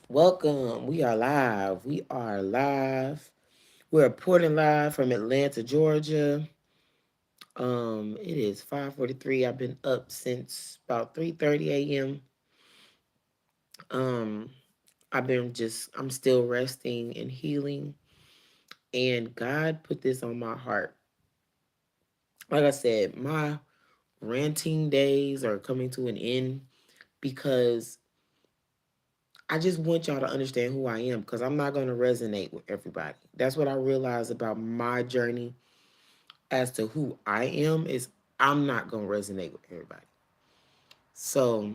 Welcome. We are live. We are live. We're reporting live from Atlanta, Georgia. It is 5:43. I've been up since about 3:30 a.m. Um, I'm still resting and healing. And God put this on my heart. Like I said, my ranting days are coming to an end because I just want y'all to understand who I am because I'm not going to resonate with everybody. That's what I realized about my journey as to who I am is I'm not going to resonate with everybody. So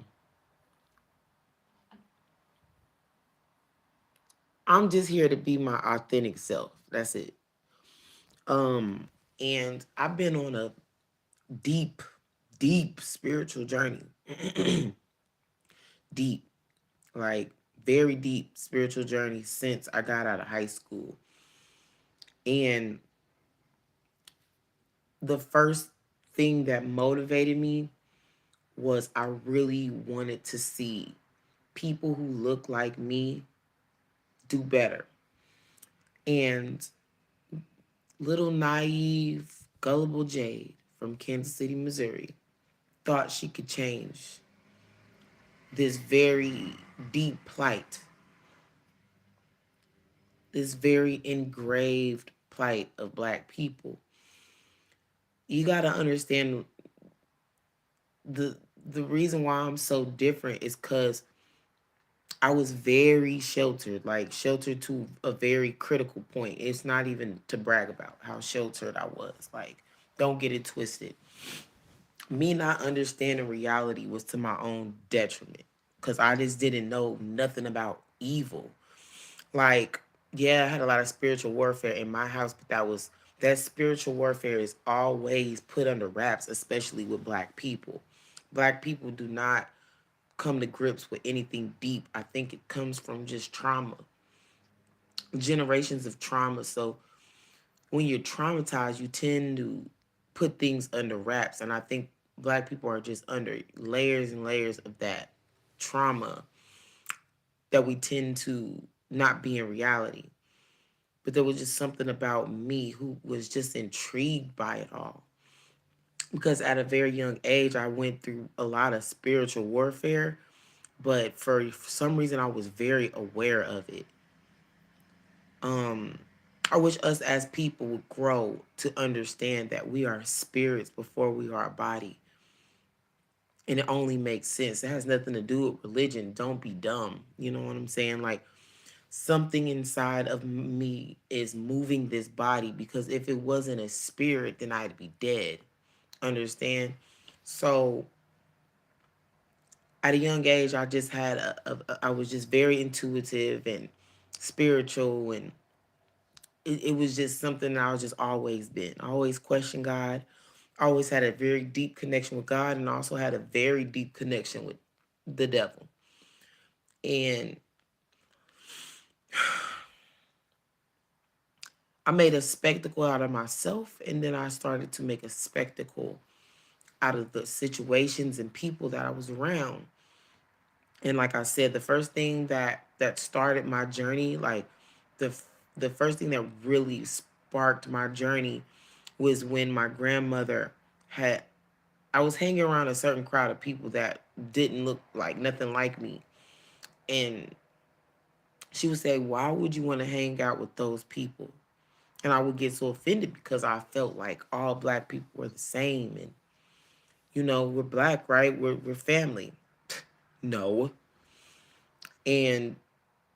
I'm just here to be my authentic self. That's it. Um, and I've been on a deep, deep spiritual journey. Deep, like very deep spiritual journey since I got out of high school. And the first thing that motivated me was I really wanted to see people who look like me do better. And little naive, gullible Jade from Kansas City, Missouri, thought she could change this very deep plight, this very engraved plight of Black people. You got to understand the the reason why I'm so different is because I was very sheltered, like sheltered to a very critical point. It's not even to brag about how sheltered I was. Like, don't get it twisted. Me not understanding reality was to my own detriment because I just didn't know nothing about evil. Like, yeah, I had a lot of spiritual warfare in my house, but that spiritual warfare is always put under wraps, especially with Black people. Black people do not come to grips with anything deep. I think it comes from just trauma, generations of trauma. So when you're traumatized, you tend to put things under wraps. And I think Black people are just under layers and layers of that trauma that we tend to not be in reality. But there was just something about me who was just intrigued by it all. Because at a very young age, I went through a lot of spiritual warfare, but for some reason, I was very aware of it. Um, I wish us as people would grow to understand that we are spirits before we are a body. And it only makes sense. It has nothing to do with religion. Don't be dumb. You know what I'm saying? Like, something inside of me is moving this body because if it wasn't a spirit, then I'd be dead. Understand? So at a young age, I just had I was just very intuitive and spiritual, and it was just something that I was just always been. I always questioned God. I always had a very deep connection with God, and also had a very deep connection with the devil. And I made a spectacle out of myself, and then I started to make a spectacle out of the situations and people that I was around. And like I said, the first thing that started my journey, like the the first thing that really sparked my journey was when my grandmother had I was hanging around a certain crowd of people that didn't look like nothing like me. And she would say, "Why would you want to hang out with those people?" And I would get so offended because I felt like all Black people were the same. And, we're Black, right? We're family. No. And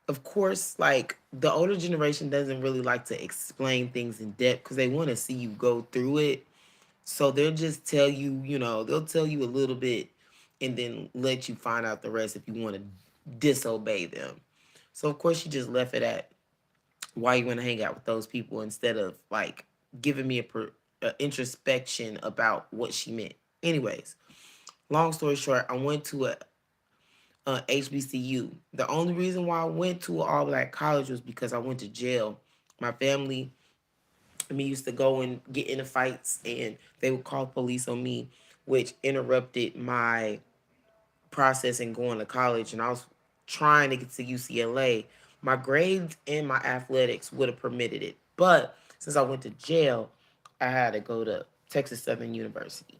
of course, like the older generation doesn't really like to explain things in depth because they want to see you go through it. So they'll just tell you, they'll tell you a little bit and then let you find out the rest if you want to disobey them. So of course she just left it at why you want to hang out with those people instead of like giving me a introspection about what she meant. Anyways, long story short, I went to a HBCU. The only reason why I went to an all Black college was because I went to jail. My family and me used to go and get into fights, and they would call police on me, which interrupted my process in going to college. And I was trying to get to UCLA, my grades and my athletics would have permitted it. But since I went to jail, I had to go to Texas Southern University.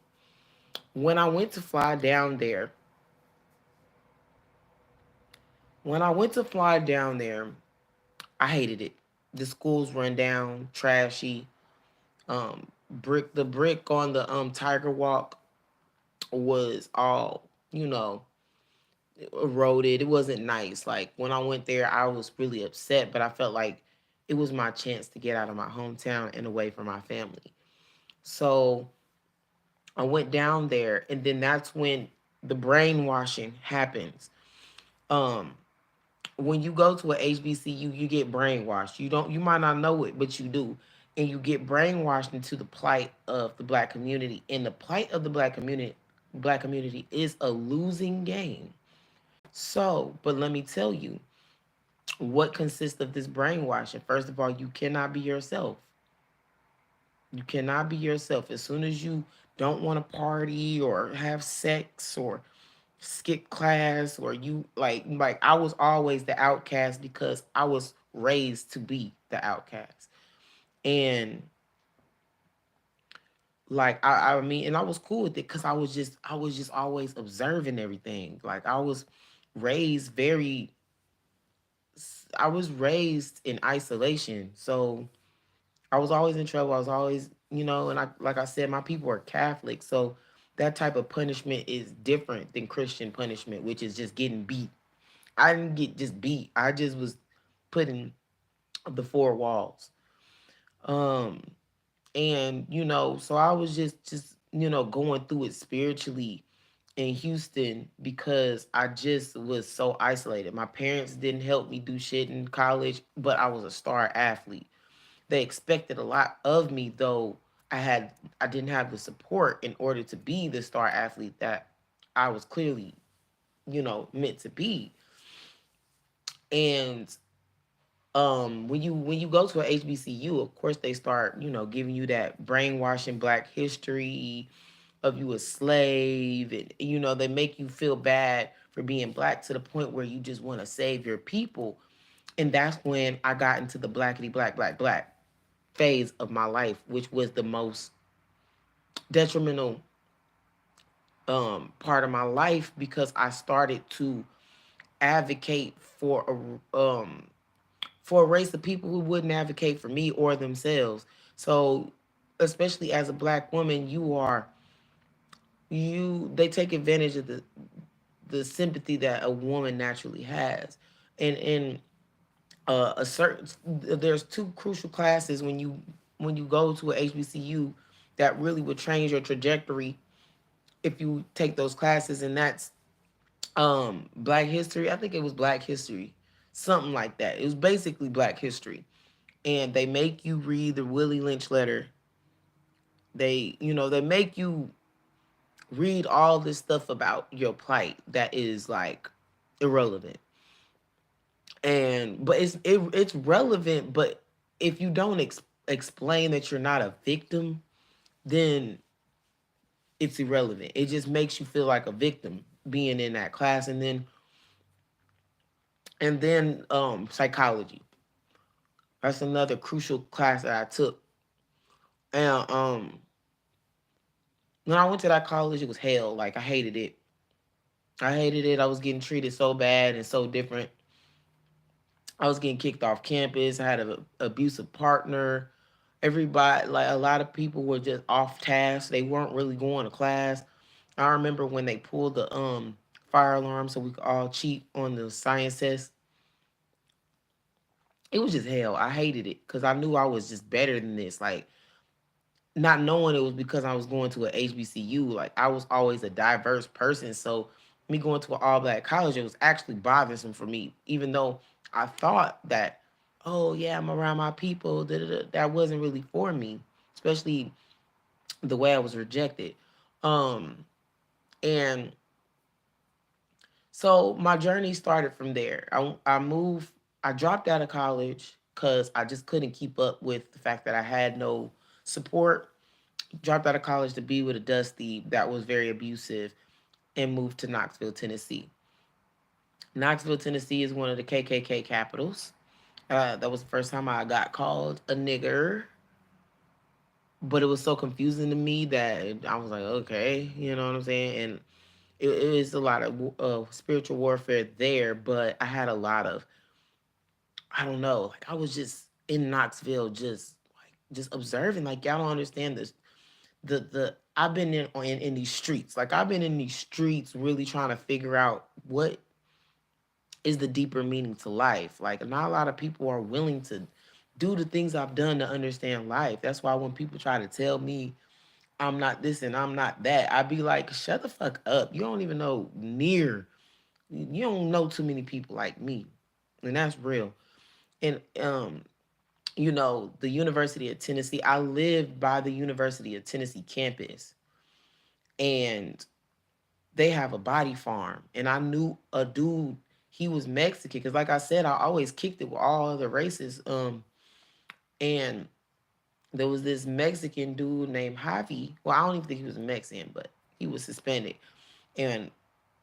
When I went to fly down there, when I went to fly down there, I hated it. The school's run down, trashy. The brick on the Tiger Walk was all, you know, eroded. It wasn't nice. Like when I went there, I was really upset, but I felt like it was my chance to get out of my hometown and away from my family. So I went down there, and then that's when the brainwashing happens. Um, when you go to a HBCU, you get brainwashed. You might not know it, but you do. And you get brainwashed into the plight of the black community. And the plight of the black community is a losing game. So, but let me tell you, what consists of this brainwashing? First of all, you cannot be yourself. You cannot be yourself. As soon as you don't want to party or have sex or skip class, or you like I was always the outcast because I was raised to be the outcast. And I mean, and I was cool with it because I was just always observing everything. Like raised very I was raised in isolation. So I was always in trouble. I was always, and like I said, my people are Catholic. So that type of punishment is different than Christian punishment, which is just getting beat. I didn't get just beat. I just was put in the four walls. Um, and so I was just going through it spiritually in Houston because I just was so isolated. My parents didn't help me do shit in college, but I was a star athlete. They expected a lot of me, though I didn't have the support in order to be the star athlete that I was clearly, meant to be. And when you go to a HBCU, of course they start, giving you that brainwashing black history of you a slave, and they make you feel bad for being black to the point where you just want to save your people. And that's when I got into the blackity black black black phase of my life, which was the most detrimental part of my life, because I started to advocate for a race of people who wouldn't advocate for me or themselves. So, especially as a black woman, they take advantage of the sympathy that a woman naturally has. And a certain there's two crucial classes when you go to a HBCU that really would change your trajectory if you take those classes, and that's Black History. I think it was Black History, something like that. It was basically Black History, and they make you read the Willie Lynch letter. They make you read all this stuff about your plight that is like irrelevant. But it's relevant, but if you don't explain that you're not a victim, then it's irrelevant. It just makes you feel like a victim being in that class. And then psychology. That's another crucial class that I took. And when I went to that college, it was hell. Like I hated it. I hated it. I was getting treated so bad and so different. I was getting kicked off campus. I had an abusive partner. Everybody, like a lot of people were just off task. They weren't really going to class. I remember when they pulled the fire alarm so we could all cheat on the science test. It was just hell. I hated it because I knew I was just better than this. Like not knowing it was because I was going to a HBCU. Like I was always a diverse person, so me going to an all black college, it was actually bothersome for me. Even though I thought that, oh yeah, I'm around my people. Da, da, da, that wasn't really for me, especially the way I was rejected. Um, and so my journey started from there. I moved. I dropped out of college because I just couldn't keep up with the fact that I had no support. Dropped out of college to be with a Dusty that was very abusive, and moved to Knoxville, Tennessee. Knoxville, Tennessee is one of the KKK capitals. That was the first time I got called a nigger, but it was so confusing to me that I was like, okay, you know what I'm saying? And it was a lot of spiritual warfare there, but I had a lot of, I don't know, like I was just in Knoxville, just observing. Like y'all don't understand this. The I've been in these streets. Like I've been in these streets, really trying to figure out what is the deeper meaning to life. Like not a lot of people are willing to do the things I've done to understand life. That's why when people try to tell me I'm not this and I'm not that, I'd be like, shut the fuck up. You don't even know near. You don't know too many people like me, and that's real. And the University of Tennessee. I lived by the University of Tennessee campus, and they have a body farm. And I knew a dude. He was Mexican because, like I said, I always kicked it with all other races. And there was this Mexican dude named Javi. Well, I don't even think he was Mexican, but he was Hispanic, and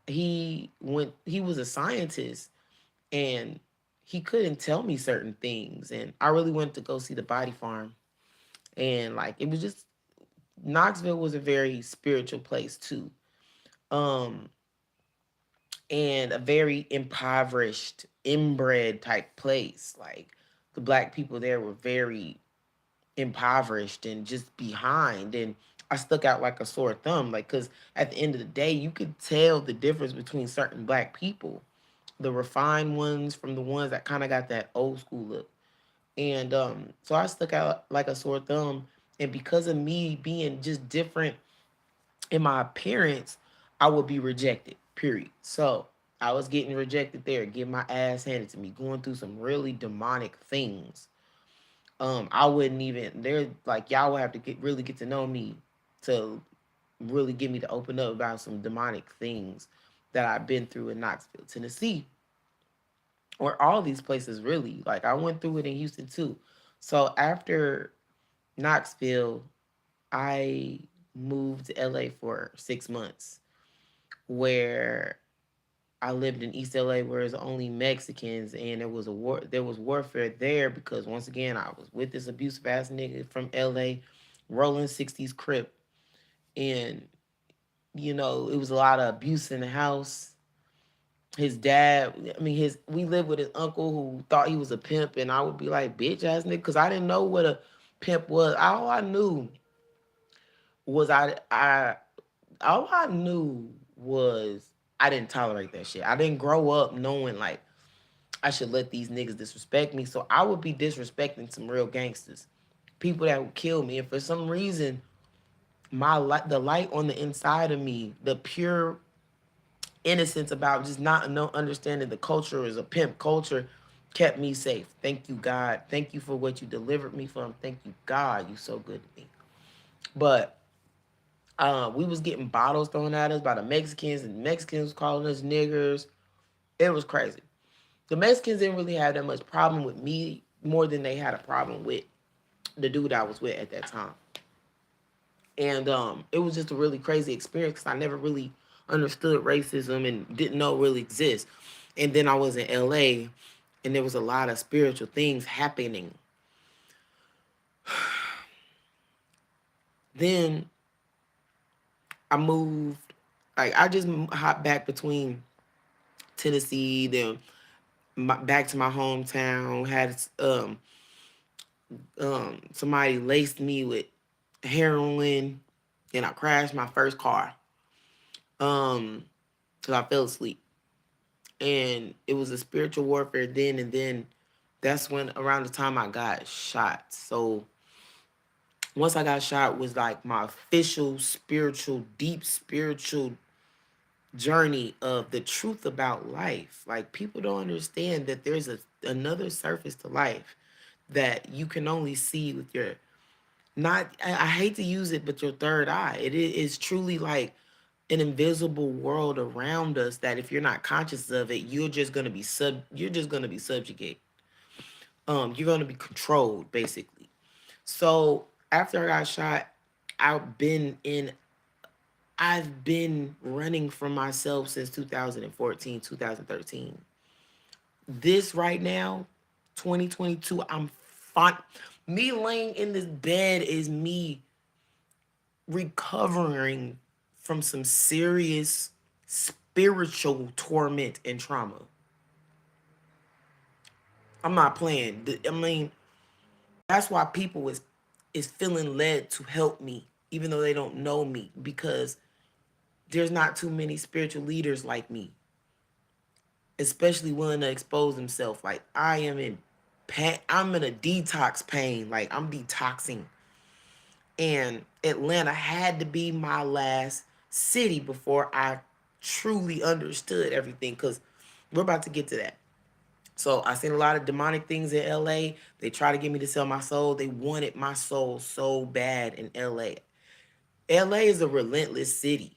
he was a scientist, and he couldn't tell me certain things, and I really wanted to go see the body farm. And like it was just, Knoxville was a very spiritual place too, um and a very impoverished, inbred type place. Like the black people there were very impoverished and just behind, and I stuck out like a sore thumb, like because at the end of the day you could tell the difference between certain black people, the refined ones from the ones that kind of got that old school look. And so I stuck out like a sore thumb. And because of me being just different in my appearance, I would be rejected, period. So I was getting rejected there, getting my ass handed to me, going through some really demonic things. I wouldn't even, they're like, y'all would have to really get to know me to really get me to open up about some demonic things that I've been through in Knoxville, Tennessee, or all these places really. Like I went through it in Houston too. So after Knoxville, I moved to LA for 6 months, where I lived in East LA where it's only Mexicans, and there was warfare there because once again I was with this abusive ass nigga from LA, rolling 60s crip. And it was a lot of abuse in the house. His dad, I mean, his we lived with his uncle who thought he was a pimp, and I would be like, bitch ass nigga, because I didn't know what a pimp was. Was I all I knew was I didn't tolerate that shit. I didn't grow up knowing like I should let these niggas disrespect me. So I would be disrespecting some real gangsters, people that would kill me. And for some reason, the light on the inside of me, the pure innocence about just not no understanding the culture is a pimp culture, kept me safe. Thank you, God. Thank you for what you delivered me from. Thank you, God. You so good to me. But we was getting bottles thrown at us by the Mexicans, and Mexicans calling us niggers. It was crazy. The Mexicans didn't really have that much problem with me more than they had a problem with the dude I was with at that time. And it was just a really crazy experience because I never really understood racism and didn't know it really exists. And then I was in LA, and there was a lot of spiritual things happening. Then I moved, like I just hopped back between Tennessee, then back to my hometown. Had somebody laced me with heroin, and I crashed my first car. Because I fell asleep, and it was a spiritual warfare then. And then that's when around the time I got shot. So once I got shot was like my official spiritual, deep spiritual journey of the truth about life. Like people don't understand that there's another surface to life that you can only see with your, not, I hate to use it, but your third eye. It is truly like an invisible world around us that if you're not conscious of it, you're just gonna be subjugate. You're gonna be controlled basically. So after I got shot, I've been in I've been running from myself since 2014, 2013. This right now, 2022, I'm fine. Me laying in this bed is me recovering from some serious spiritual torment and trauma. I'm not playing. I mean, that's why people is feeling led to help me, even though they don't know me, because there's not too many spiritual leaders like me, especially willing to expose themselves. Like I am in pain. I'm in a detox pain. Like I'm detoxing. And Atlanta had to be my last city before I truly understood everything. Cause we're about to get to that. So I seen a lot of demonic things in LA. They try to get me to sell my soul. They wanted my soul so bad in LA. LA is a relentless city.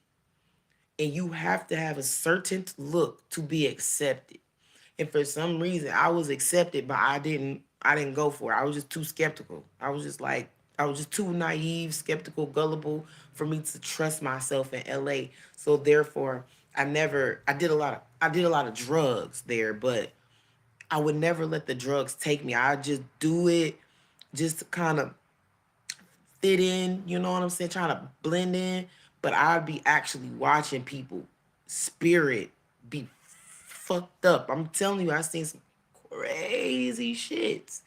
And you have to have a certain look to be accepted. And for some reason I was accepted, but I didn't go for it. I was just too skeptical. I was just too naive, skeptical, gullible for me to trust myself in LA. So therefore I did a lot of drugs there, but I would never let the drugs take me. I just do it just to kind of fit in, you know what I'm saying, trying to blend in, but I'd be actually watching people spirit be fucked up. I'm telling you, I seen some crazy shits.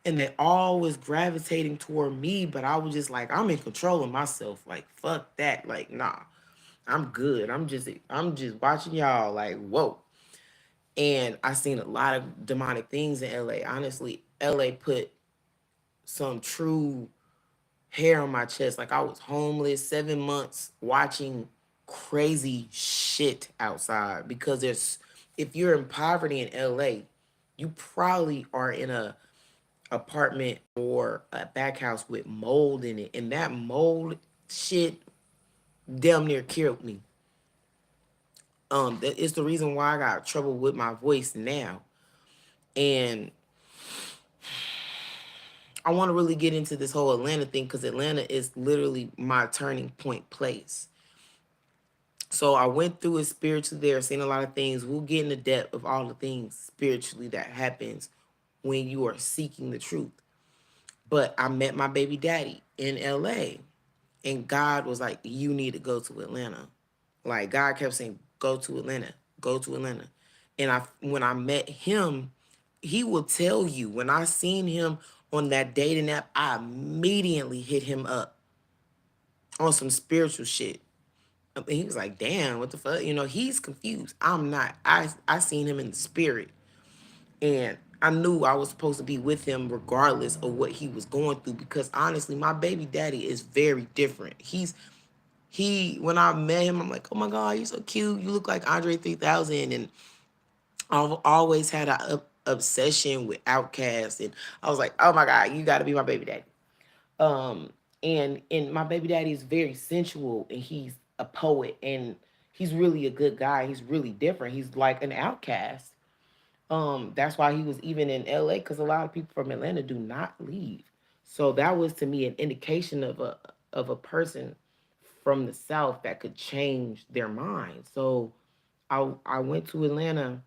And they all was gravitating toward me, but I was just like, I'm in control of myself. Like, fuck that. Like, nah, I'm good. I'm just watching y'all like, whoa. And I seen a lot of demonic things in LA. Honestly, LA put some true hair on my chest. Like I was homeless 7 months watching crazy shit outside because there's if you're in poverty in LA, you probably are in a apartment or a back house with mold in it. And that mold shit damn near killed me. That is the reason why I got trouble with my voice now. And I want to really get into this whole Atlanta thing because Atlanta is literally my turning point place. So I went through it spiritually there, seen a lot of things. We'll get in the depth of all the things spiritually that happens when you are seeking the truth. But I met my baby daddy in LA, and God was like, you need to go to Atlanta. Like God kept saying, go to Atlanta, go to Atlanta. And when I met him, he will tell you, when I seen him on that dating app, I immediately hit him up on some spiritual shit. And he was like, damn, what the fuck? You know, he's confused. I'm not. I seen him in the spirit. And I knew I was supposed to be with him regardless of what he was going through. Because honestly, my baby daddy is very different. He when I met him, I'm like, oh my God, you're so cute. You look like Andre 3000. And I've always had an obsession with Outkast. And I was like, oh my God, you gotta be my baby daddy. Um, and my baby daddy is very sensual and he's a poet and he's really a good guy. He's really different. He's like an outcast. That's why he was even in LA because a lot of people from Atlanta do not leave. So that was to me an indication of a person from the South that could change their mind. So I went to Atlanta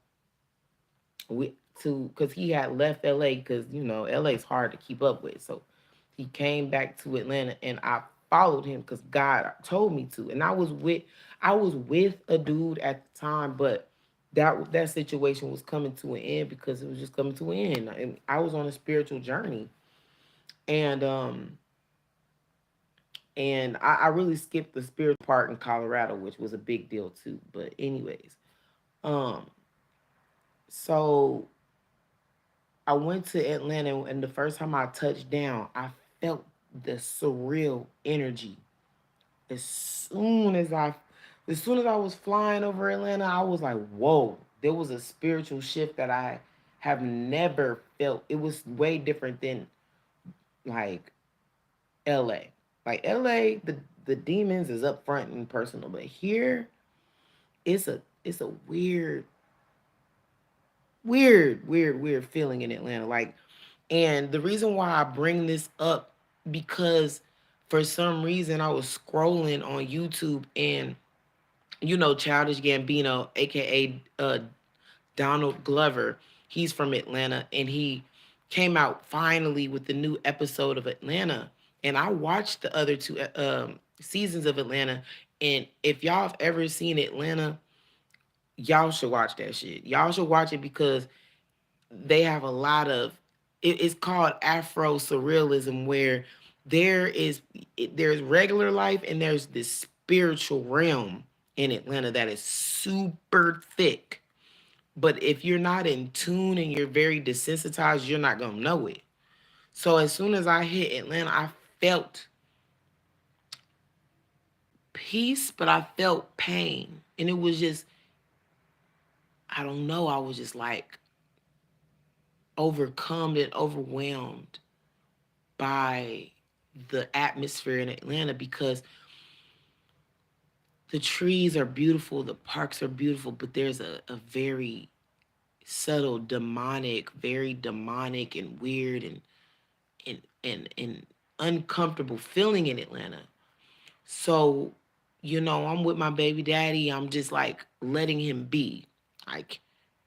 with to because he had left LA because LA is hard to keep up with. So he came back to Atlanta and I followed him because God told me to. And I was with a dude at the time, but that situation was coming to an end because it was just coming to an end. And I was on a spiritual journey. And I really skipped the spiritual part in Colorado, which was a big deal too. But anyways, um, so I went to Atlanta and the first time I touched down, I felt the surreal energy. As soon as I as soon as I was flying over Atlanta, I was like, whoa, there was a spiritual shift that I have never felt. It was way different than like LA. Like LA, the demons is up front and personal, but here it's a weird feeling in Atlanta. Like, and the reason why I bring this up because For some reason, I was scrolling on YouTube, and Childish Gambino, aka Donald Glover, he's from Atlanta, and he came out finally with the new episode of Atlanta. And I watched the other two seasons of Atlanta. And if y'all have ever seen Atlanta, y'all should watch that shit. Y'all should watch it because they have a lot of it's called Afro Surrealism, where there is there's regular life and there's this spiritual realm in Atlanta that is super thick. But if you're not in tune and you're very desensitized, you're not gonna know it. So as soon as I hit Atlanta, I felt peace, but I felt pain. And it was just, I don't know, I was just like overcome and overwhelmed by the atmosphere in Atlanta, because the trees are beautiful, the parks are beautiful, but there's a very subtle very demonic and weird and uncomfortable feeling in Atlanta. So, I'm with my baby daddy. I'm just like letting him be. Like,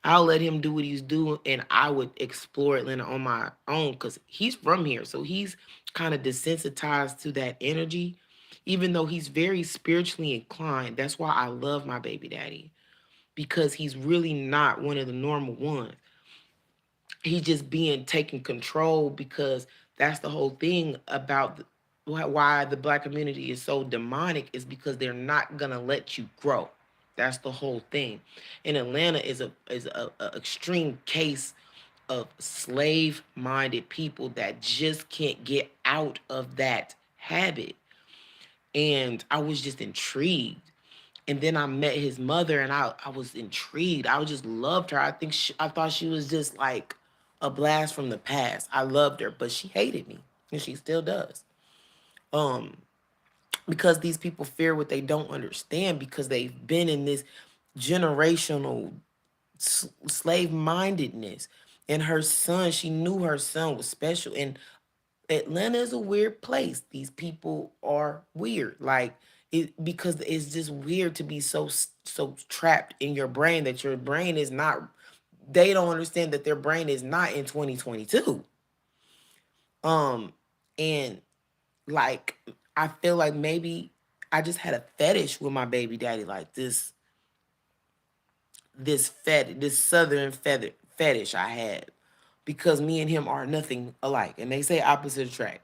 I'll let him do what he's doing, and I would explore Atlanta on my own because he's from here. So he's kind of desensitized to that energy, even though he's very spiritually inclined. That's why I love my baby daddy, because he's really not one of the normal ones. He's just being taken control, because that's the whole thing about why the black community is so demonic, is because they're not gonna let you grow. That's the whole thing. And Atlanta is a extreme case of slave minded people that just can't get out of that habit. And I was just intrigued. And then I met his mother, and I was intrigued. I just loved her. I thought she was just like a blast from the past. I loved her, but she hated me, and she still does. Um, because these people fear what they don't understand, because they've been in this generational slave mindedness. And her son, she knew her son was special. And Atlanta is a weird place. These people are weird. Like, because it's just weird to be so trapped in your brain that your brain is not. They don't understand that their brain is not in 2022. Um, and like, I feel like maybe I just had a fetish with my baby daddy, like this southern fetish I had, because me and him are nothing alike, and they say opposite attract.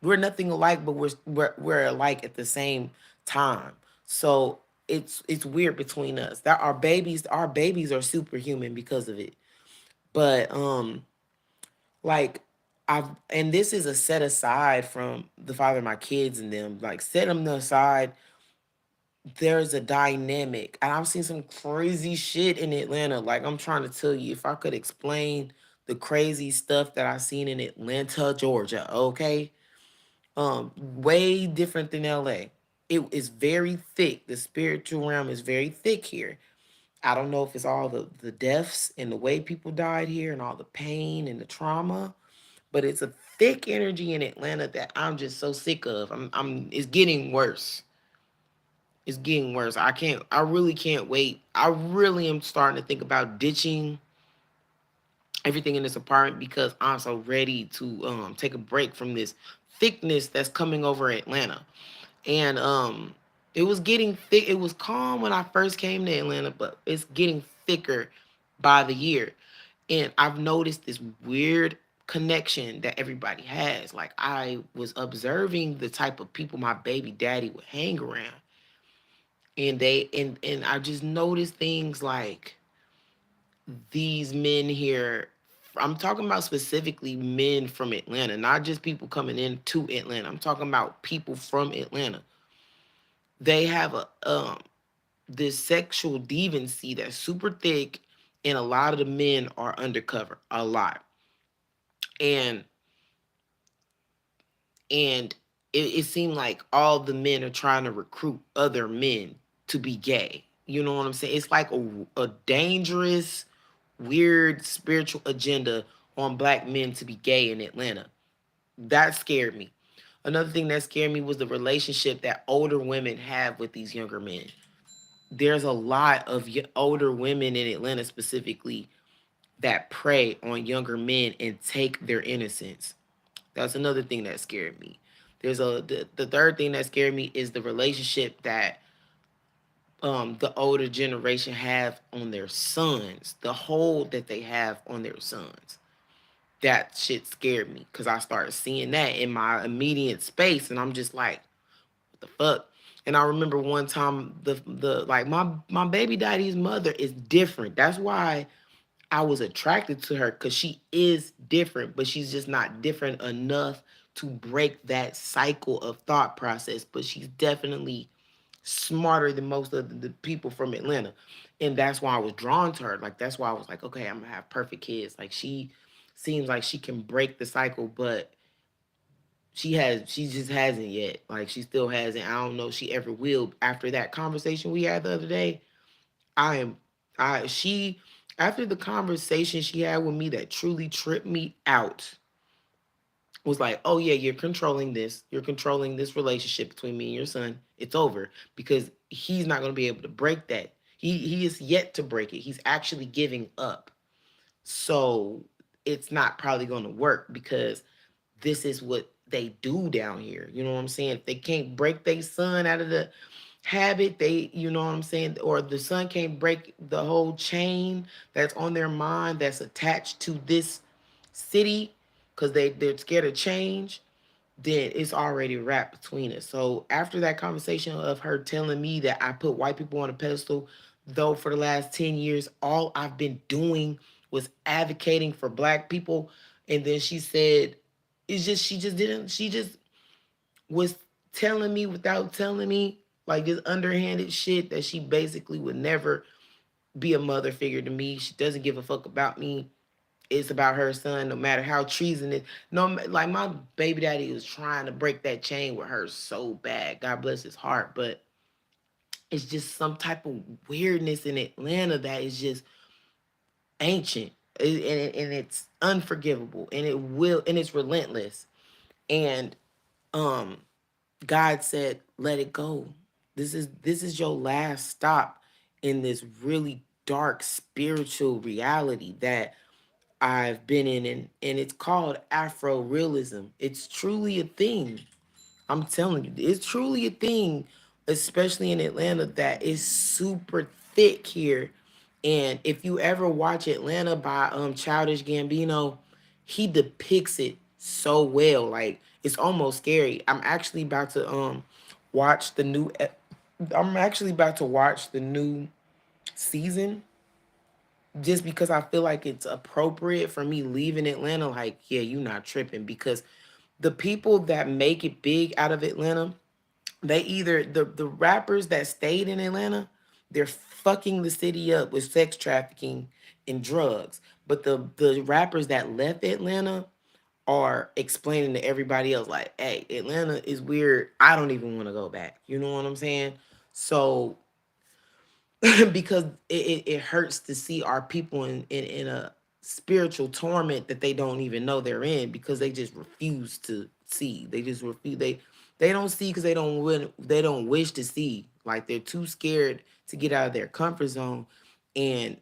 We're nothing alike, but we're alike at the same time. So it's weird between us. That our babies are superhuman because of it. But like, I've and this is a set aside from the father of my kids and them. Like, set them aside, there's a dynamic, and I've seen some crazy shit in Atlanta. Like, I'm trying to tell you, if I could explain the crazy stuff that I've seen in Atlanta, Georgia, okay? Way different than LA. It is very thick. The spiritual realm is very thick here. I don't know if it's all the deaths and the way people died here and all the pain and the trauma, but it's a thick energy in Atlanta that I'm just so sick of. It's getting worse. It's getting worse. I really can't wait. I really am starting to think about ditching everything in this apartment, because I'm so ready to take a break from this thickness that's coming over Atlanta. And it was getting thick. It was calm when I first came to Atlanta, but it's getting thicker by the year. And I've noticed this weird connection that everybody has. Like, I was observing the type of people my baby daddy would hang around, and I just noticed things like these men here. I'm talking about specifically men from Atlanta, not just people coming into Atlanta. I'm talking about people from Atlanta. They have a this sexual deviancy that's super thick, and a lot of the men are undercover, a lot. And and it seemed like all the men are trying to recruit other men to be gay. You know what I'm saying? It's like a dangerous, weird spiritual agenda on black men to be gay in Atlanta. That scared me. Another thing that scared me was the relationship that older women have with these younger men. There's a lot of older women in Atlanta specifically that prey on younger men and take their innocence. That's another thing that scared me. The third thing that scared me is the relationship that the older generation have on their sons, the hold that they have on their sons. That shit scared me because I started seeing that in my immediate space, and I'm just like, what the fuck? And I remember one time the like my baby daddy's mother is different. That's why I was attracted to her, because she is different, but she's just not different enough to break that cycle of thought process. But she's definitely smarter than most of the people from Atlanta. And that's why I was drawn to her. Like, that's why I was like, okay, I'm gonna have perfect kids. Like, she seems like she can break the cycle, but she just hasn't yet. Like, she still hasn't. I don't know if she ever will. After that conversation we had the other day, I am I she after the conversation she had with me that truly tripped me out was like, oh yeah, you're controlling this. You're controlling this relationship between me and your son. It's over, because he's not going to be able to break that. He is yet to break it. He's actually giving up. So it's not probably going to work, because this is what they do down here. You know what I'm saying? If they can't break their son out of the habit, they, you know what I'm saying, or the son can't break the whole chain that's on their mind that's attached to this city, because they're scared of change, then it's already wrapped between us. So after that conversation of her telling me that I put white people on a pedestal, though for the last 10 years all I've been doing was advocating for black people, and then she said, it's just, she just was telling me without telling me, like this underhanded shit that she basically would never be a mother figure to me. She doesn't give a fuck about me. It's about her son, no matter how treasonous. No, like my baby daddy was trying to break that chain with her so bad. God bless his heart, but it's just some type of weirdness in Atlanta that is just ancient, and it's unforgivable, and it's relentless. And um God said, let it go. This is your last stop in this really dark spiritual reality that I've been in, and it's called Afro realism. It's truly a thing. I'm telling you, it's truly a thing, especially in Atlanta, that is super thick here. And if you ever watch Atlanta by Childish Gambino, he depicts it so well. Like, it's almost scary. Watch the new I'm actually about to watch the new season, just because I feel like it's appropriate for me leaving Atlanta. Like, yeah, you not tripping, because the people that make it big out of Atlanta, they either the rappers that stayed in Atlanta, they're fucking the city up with sex trafficking and drugs. But the rappers that left Atlanta are explaining to everybody else, like, hey, Atlanta is weird. I don't even want to go back. You know what I'm saying? So because it hurts to see our people in a spiritual torment that they don't even know they're in, because they just refuse to see. They just refuse. They don't see because they don't wish to see. Like, they're too scared to get out of their comfort zone. And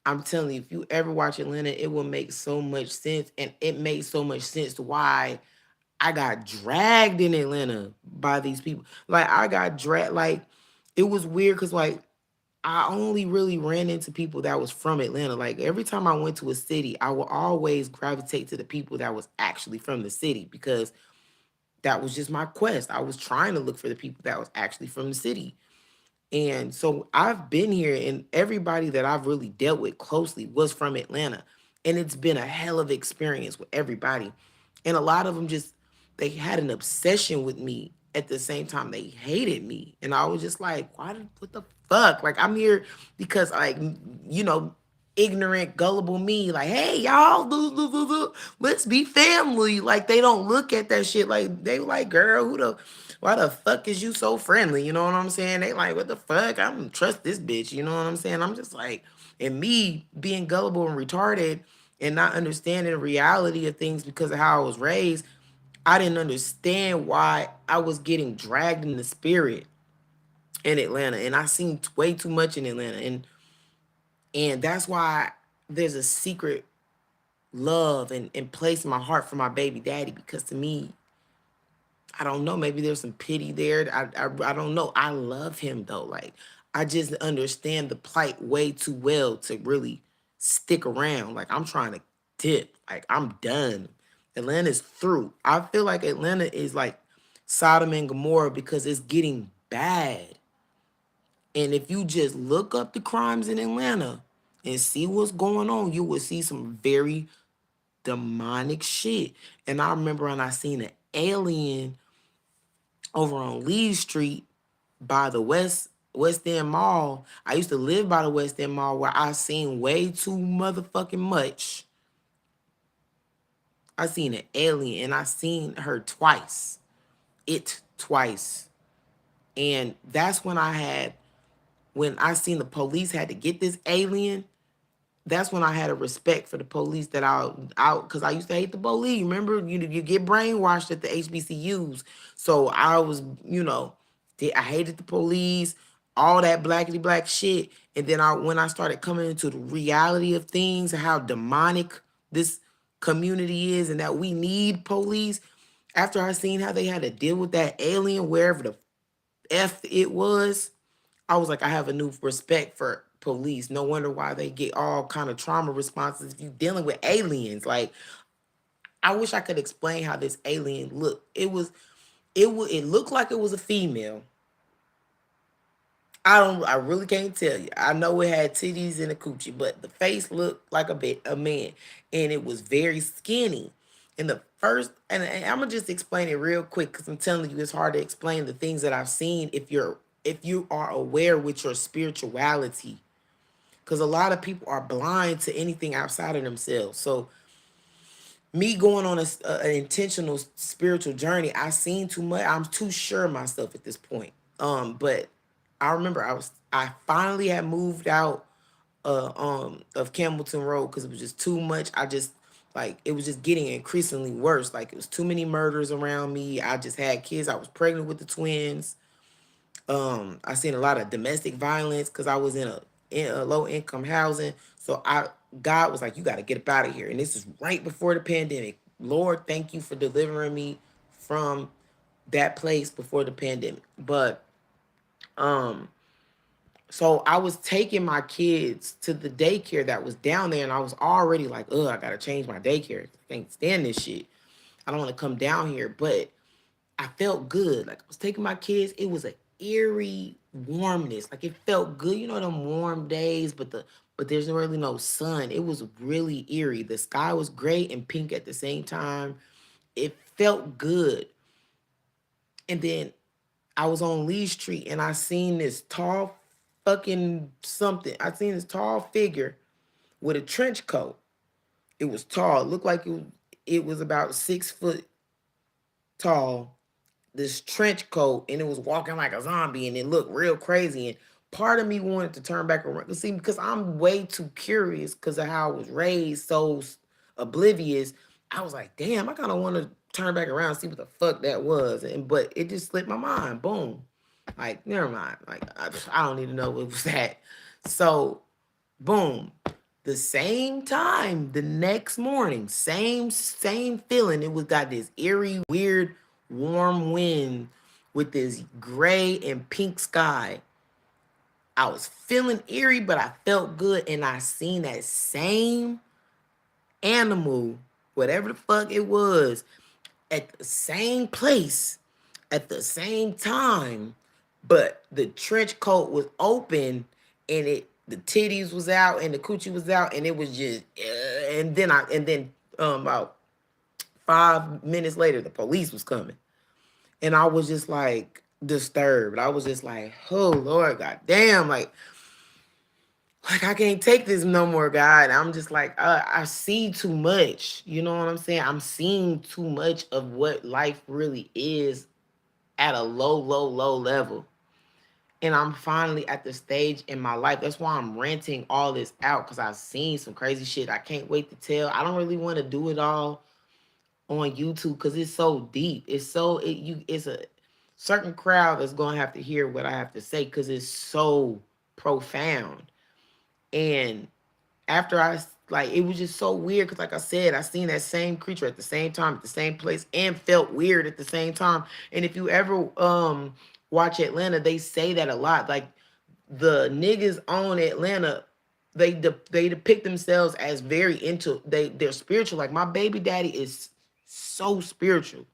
I'm telling you, if you ever watch Atlanta, it will make so much sense. And it makes so much sense why I got dragged in Atlanta by these people. Like, I got dragged. Like, it was weird because, like, I only really ran into people that was from Atlanta. Like, every time I went to a city, I would always gravitate to the people that was actually from the city, because that was just my quest. I was trying to look for the people that was actually from the city. And so I've been here, and everybody that I've really dealt with closely was from Atlanta. And it's been a hell of an experience with everybody. And a lot of them just, they had an obsession with me at the same time they hated me. And I was just like, what the fuck? Like, I'm here because, like, you know, ignorant, gullible me, like, hey, y'all, let's be family. Like, they don't look at that shit. Like, they like, girl, why the fuck is you so friendly? You know what I'm saying? They like, what the fuck? I don't trust this bitch. You know what I'm saying? I'm just like, and me being gullible and retarded and not understanding the reality of things because of how I was raised, I didn't understand why I was getting dragged in the spirit in Atlanta, and I seen way too much in Atlanta, and that's why there's a secret love and place in my heart for my baby daddy, because to me, I don't know, maybe there's some pity there. I don't know. I love him though. Like, I just understand the plight way too well to really stick around. Like, I'm trying to dip. Like, I'm done. Atlanta's through. I feel like Atlanta is like Sodom and Gomorrah because it's getting bad. And if you just look up the crimes in Atlanta and see what's going on, you will see some very demonic shit. And I remember when I seen an alien over on Lee Street by the West End Mall. I used to live by the West End Mall where I seen way too motherfucking much. I seen an alien and I seen her twice. It twice. And that's when I seen the police had to get this alien. That's when I had a respect for the police that because I used to hate the police. Remember, you get brainwashed at the HBCUs. So I was, I hated the police, all that blackity black shit. And then when I started coming into the reality of things, how demonic this community is and that we need police, after I seen how they had to deal with that alien wherever the F it was, I was like, I have a new respect for police. No wonder why they get all kind of trauma responses if you dealing with aliens. Like, I wish I could explain how this alien looked. It looked like it was a female. I really can't tell you. I know it had titties and a coochie, but the face looked like a man, and it was very skinny. And the first, and I'm gonna just explain it real quick because I'm telling you, it's hard to explain the things that I've seen if you are aware with your spirituality, because a lot of people are blind to anything outside of themselves. So me going on an intentional spiritual journey, I seen too much. I'm too sure of myself at this point. But I remember I finally had moved out of Campbellton Road because it was just too much. I just like it was just getting increasingly worse. Like, it was too many murders around me. I just had kids. I was pregnant with the twins. I seen a lot of domestic violence because I was in a low income housing. So God was like, you got to get up out of here. And this is right before the pandemic. Lord, thank you for delivering me from that place before the pandemic. But um so I was taking my kids to the daycare that was down there, and I was already like, I gotta change my daycare. I can't stand this shit. I don't want to come down here. But I felt good. Like, I was taking my kids. It was an eerie warmness. Like, it felt good. You know them warm days, but there's really no sun. It was really eerie. The sky was gray and pink at the same time. It felt good. And then I was on Lee Street and I seen this tall fucking something. I seen this tall figure with a trench coat. It was tall. It looked like it was about 6 foot tall, this trench coat, and it was walking like a zombie and it looked real crazy. And part of me wanted to turn back around. See, because I'm way too curious because of how I was raised, so oblivious. I was like, damn, I kind of want to turn back around and see what the fuck that was. But it just slipped my mind. Boom. Like, never mind. Like, I don't need to know what was that. So, boom. The same time, the next morning, same feeling. It was got this eerie, weird, warm wind with this gray and pink sky. I was feeling eerie, but I felt good, and I seen that same animal, whatever the fuck it was, at the same place at the same time, but the trench coat was open and the titties was out and the coochie was out, and it was just and then about 5 minutes later the police was coming, and I was just like disturbed. I was just like, oh Lord, god damn, like I can't take this no more, God. I'm just like, I see too much. You know what I'm saying? I'm seeing too much of what life really is at a low level. And I'm finally at the stage in my life. That's why I'm renting all this out, because I've seen some crazy shit I can't wait to tell. I don't really want to do it all on YouTube because it's so deep. It's a certain crowd that's gonna have to hear what I have to say because it's so profound. And after like it was just so weird because like I said, I seen that same creature at the same time at the same place and felt weird at the same time. And if you ever watch Atlanta, they say that a lot. Like the niggas on Atlanta, they depict themselves as very into they're spiritual. Like my baby daddy is so spiritual.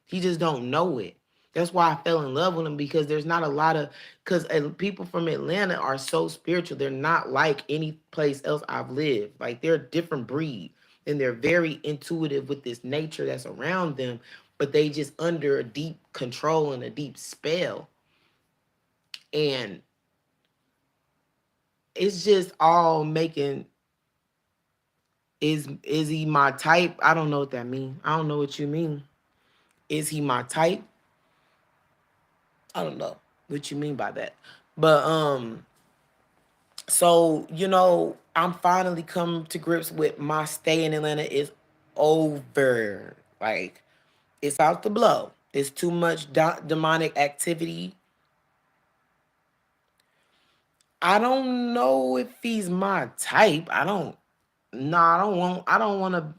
He just don't know it. That's why I fell in love with him because there's not a lot of because people from Atlanta are so spiritual. They're not like any place else I've lived. Like they're a different breed and they're very intuitive with this nature that's around them, but they just under a deep control and a deep spell. And it's just all making is he my type? I don't know what that means. I don't know what you mean. Is he my type? I don't know what you mean by that. But so I'm finally come to grips with my stay in Atlanta is over. Like it's out to blow. It's too much demonic activity. I don't know if he's my type. I don't. No, I don't want to.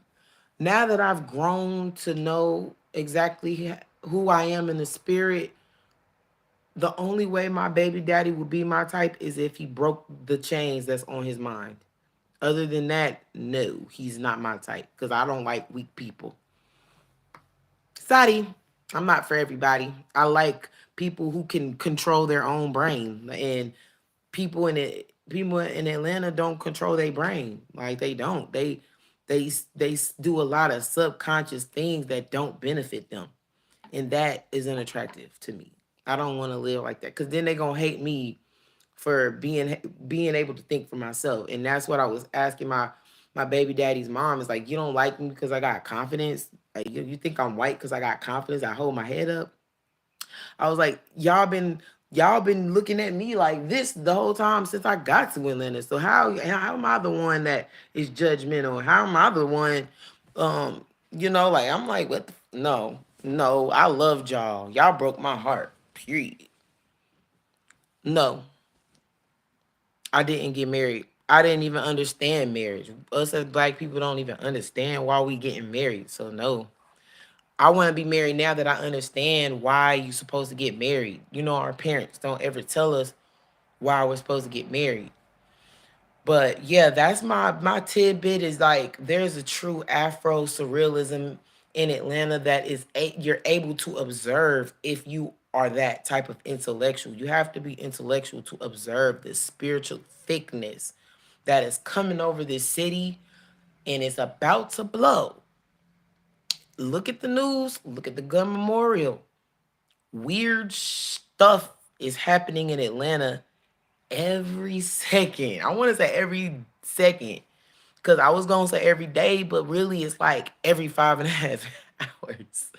Now that I've grown to know exactly who I am in the spirit, the only way my baby daddy would be my type is if he broke the chains that's on his mind. Other than that, no, he's not my type because I don't like weak people. Sorry, I'm not for everybody. I like people who can control their own brain, and people in Atlanta don't control their brain. Like they don't. They do a lot of subconscious things that don't benefit them, and that is unattractive to me. I don't want to live like that because then they're gonna hate me for being able to think for myself. And that's what I was asking my baby daddy's mom. Is like, you don't like me because I got confidence? Like you think I'm white because I got confidence? I hold my head up. I was like, y'all been looking at me like this the whole time since I got to Atlanta. So how am I the one that is judgmental? How am I the one like I'm like, what no, no, I loved y'all. Y'all broke my heart. Period. No, I didn't get married. I didn't even understand marriage. Us as black people don't even understand why we getting married. So no. I want to be married now that I understand why you supposed to get married. Our parents don't ever tell us why we're supposed to get married. But yeah, that's my tidbit is like there's a true Afro surrealism in Atlanta that you're able to observe if you are that type of intellectual. You have to be intellectual to observe the spiritual thickness that is coming over this city and it's about to blow. Look at the news, look at the gun memorial. Weird stuff is happening in Atlanta every second. I want to say every second because I was going to say every day, but really it's like every 5.5 hours.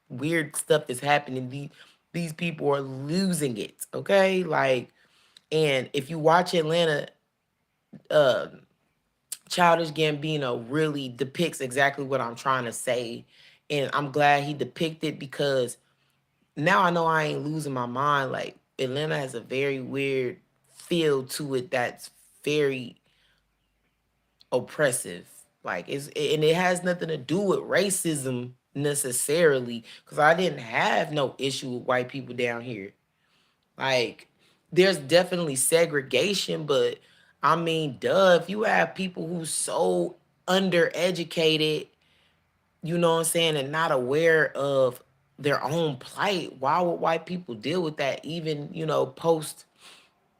Weird stuff is happening. These people are losing it. Okay. Like, and if you watch Atlanta, uh, Childish Gambino really depicts exactly what I'm trying to say. And I'm glad he depicted because now I know I ain't losing my mind. Like Atlanta has a very weird feel to it that's very oppressive. Like and it has nothing to do with racism necessarily, because I didn't have no issue with white people down here. Like there's definitely segregation, but I mean, duh, if you have people who's so undereducated, you know what I'm saying, and not aware of their own plight, why would white people deal with that even, post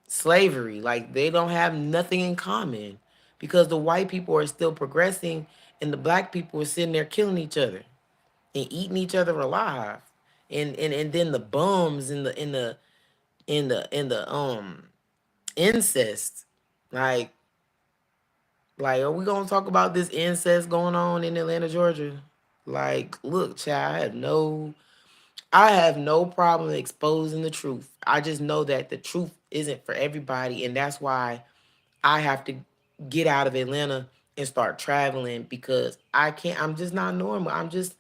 slavery? Like they don't have nothing in common because the white people are still progressing and the black people are sitting there killing each other and eating each other alive. And then the bums and the incest. Like are we gonna talk about this incest going on in Atlanta, Georgia? Like, look, child, I have no problem exposing the truth. I just know that the truth isn't for everybody, and that's why I have to get out of Atlanta and start traveling because I can't. I'm just not normal. I'm just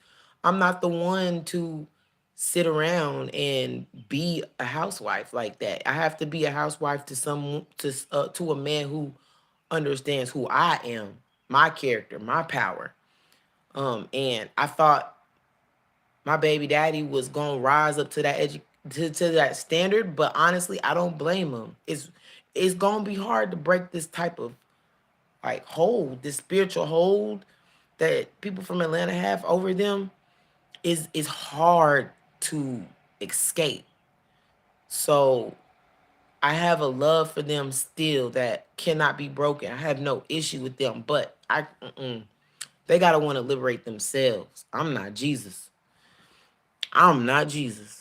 I'm not the one to sit around and be a housewife like that. I have to be a housewife to to a man who understands who I am, my character, my power. And I thought my baby daddy was gonna rise up to that to that standard, but honestly, I don't blame him. It's gonna be hard to break this type of like hold, this spiritual hold that people from Atlanta have over them is hard to escape. So I have a love for them still that cannot be broken. I have no issue with them, but they gotta want to liberate themselves. I'm not Jesus. I'm not Jesus.